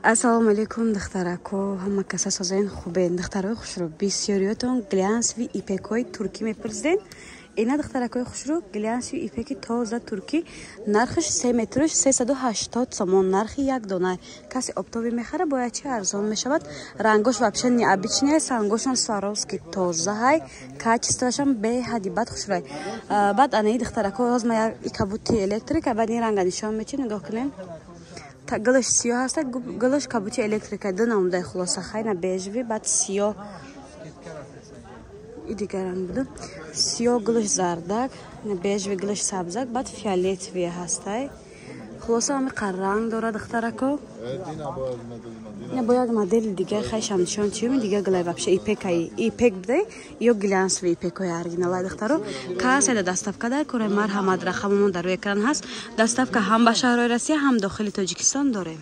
Ассалому алейкум духтарако, ҳама каса созаин хубен. Духтарои хушрӯ, бисёриётон глянсви ипекҳои туркӣ мепурсиден. Ина духтаракои хушрӯ, глянсви ипеки тоза туркӣ, нархиш 3 метрш 380 сомон, нархи як дона. Каси обтовӣ мехара, бояд чи арзон мешавад. Рангош вообще необычный, сангошон Сваровский тоза ҳай, качествашам беҳади бад хушрӯ. Бад анаи духтаракои ҳоз ма як кабути электрика, бад ин ранга нишон мечи, нигоҳ кунен. Гылыш сиёҳ ҳаста, гылыш кабути электрика ду намудаи хулоса хайна бежви, бад сиёҳ и дигар ранг буду. Сиёҳ гылыш зардак, бежви гылыш сабзак, бад фиолетовия ҳастай. Хулоса ҳами қарранг дорад духтарако. Бояд модели дигар хайшам нишон чиёми дигар гилай вообще ипекай, ипек буде ё глянсви ипекои оригиналай духтаро. Касайда доставка дар кора марҳамат рақаммон дар рӯи экран ҳаст. Доставка ҳам ба шаҳрҳои Россия, ҳам дохили Тоҷикистон дорем.